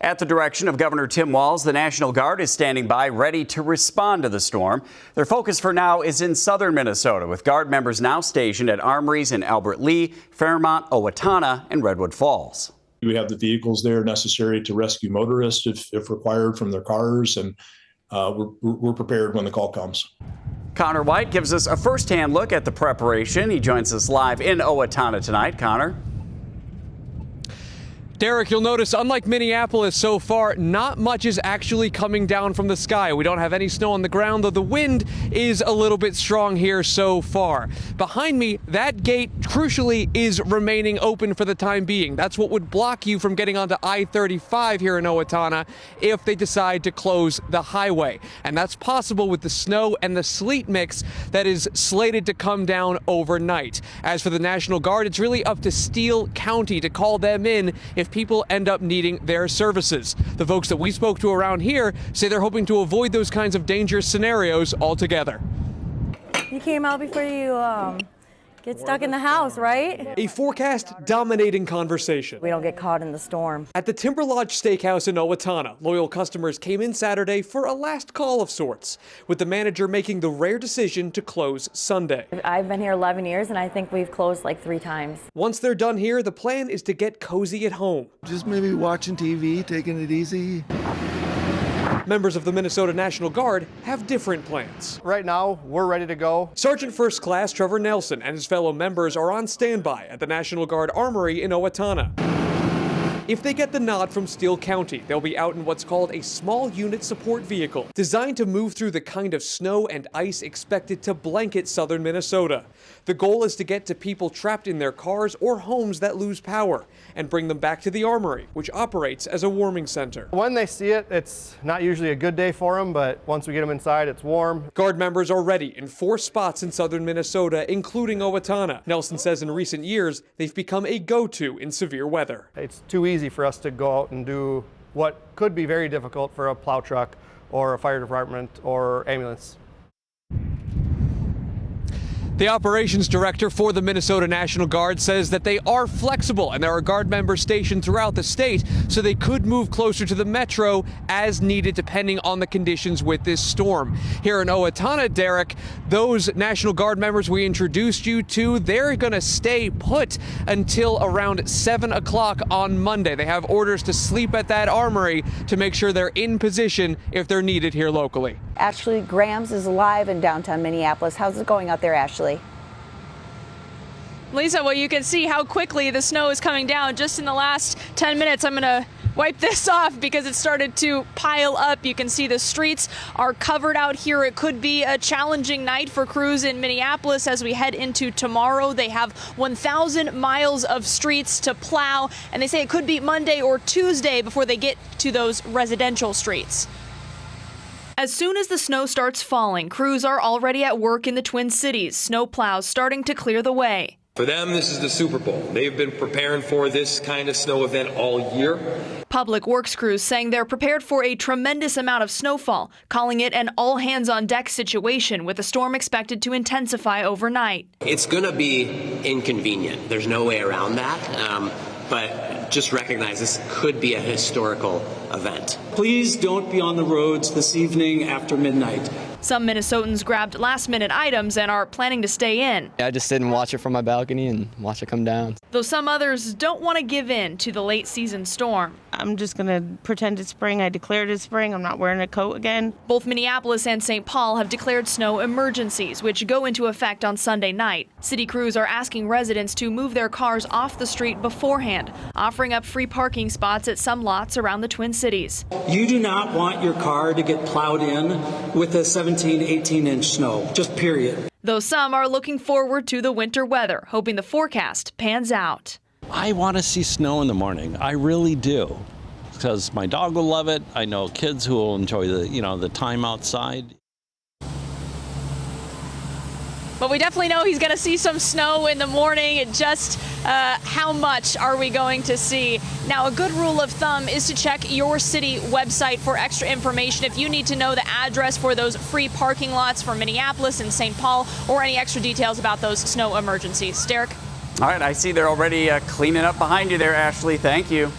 At the direction of Governor Tim Walz, the National Guard is standing by, ready to respond to the storm. Their focus for now is in southern Minnesota, with Guard members now stationed at armories in Albert Lea, Fairmont, Owatonna, and Redwood Falls. We have the vehicles there necessary to rescue motorists if required from their cars, and we're prepared when the call comes. Connor White gives us a first-hand look at the preparation. He joins us live in Owatonna tonight. Connor. Derek, you'll notice, unlike Minneapolis so far, not much is actually coming down from the sky. We don't have any snow on the ground, though the wind is a little bit strong here so far. Behind me, that gate, crucially, is remaining open for the time being. That's what would block you from getting onto I-35 here in Owatonna if they decide to close the highway. And that's possible with the snow and the sleet mix that is slated to come down overnight. As for the National Guard, it's really up to Steele County to call them in if people end up needing their services. The folks that we spoke to around here say they're hoping to avoid those kinds of dangerous scenarios altogether. You came out before you get stuck in the house, right? A forecast dominating conversation. We don't get caught in the storm. At the Timber Lodge Steakhouse in Owatonna, loyal customers came in Saturday for a last call of sorts, with the manager making the rare decision to close Sunday. I've been here 11 years and I think we've closed like 3 times. Once they're done here, the plan is to get cozy at home. Just maybe watching TV, taking it easy. Members of the Minnesota National Guard have different plans. Right now, we're ready to go. Sergeant First Class Trevor Nelson and his fellow members are on standby at the National Guard Armory in Owatonna. If they get the nod from Steele County, they'll be out in what's called a small unit support vehicle, designed to move through the kind of snow and ice expected to blanket southern Minnesota. The goal is to get to people trapped in their cars or homes that lose power and bring them back to the armory, which operates as a warming center. When they see it, it's not usually a good day for them, but once we get them inside, it's warm. Guard members are ready in 4 spots in southern Minnesota, including Owatonna. Nelson says in recent years, they've become a go-to in severe weather. It's too easy for us to go out and do what could be very difficult for a plow truck or a fire department or ambulance. The operations director for the Minnesota National Guard says that they are flexible and there are Guard members stationed throughout the state, so they could move closer to the metro as needed depending on the conditions with this storm. Here in Owatonna, Derek, those National Guard members we introduced you to, they're going to stay put until around 7 o'clock on Monday. They have orders to sleep at that armory to make sure they're in position if they're needed here locally. Ashley Grams is live in downtown Minneapolis. How's it going out there, Ashley? Lisa, well, you can see how quickly the snow is coming down just in the last 10 minutes. I'm going to wipe this off because it started to pile up. You can see the streets are covered out here. It could be a challenging night for crews in Minneapolis as we head into tomorrow. They have 1,000 miles of streets to plow, and they say it could be Monday or Tuesday before they get to those residential streets. As soon as the snow starts falling, crews are already at work in the Twin Cities, snow plows starting to clear the way. For them, this is the Super Bowl. They've been preparing for this kind of snow event all year. Public Works crews saying they're prepared for a tremendous amount of snowfall, calling it an all-hands-on-deck situation with the storm expected to intensify overnight. It's going to be inconvenient. There's no way around that. But just recognize this could be a historical event. Please don't be on the roads this evening after midnight. Some Minnesotans grabbed last-minute items and are planning to stay in. I just sit and watch it from my balcony and watch it come down. Though some others don't want to give in to the late-season storm. I'm just going to pretend it's spring. I declared it's spring. I'm not wearing a coat again. Both Minneapolis and St. Paul have declared snow emergencies, which go into effect on Sunday night. City crews are asking residents to move their cars off the street beforehand, offering up free parking spots at some lots around the Twin Cities. You do not want your car to get plowed in with a 17, 18-inch snow, just period. Though some are looking forward to the winter weather, hoping the forecast pans out. I want to see snow in the morning. I really do, because my dog will love it. I know kids who will enjoy the time outside. But we definitely know he's going to see some snow in the morning. Just how much are we going to see? Now, a good rule of thumb is to check your city website for extra information. If you need to know the address for those free parking lots for Minneapolis and St. Paul, or any extra details about those snow emergencies. Derek? All right, I see they're already cleaning up behind you there, Ashley. Thank you.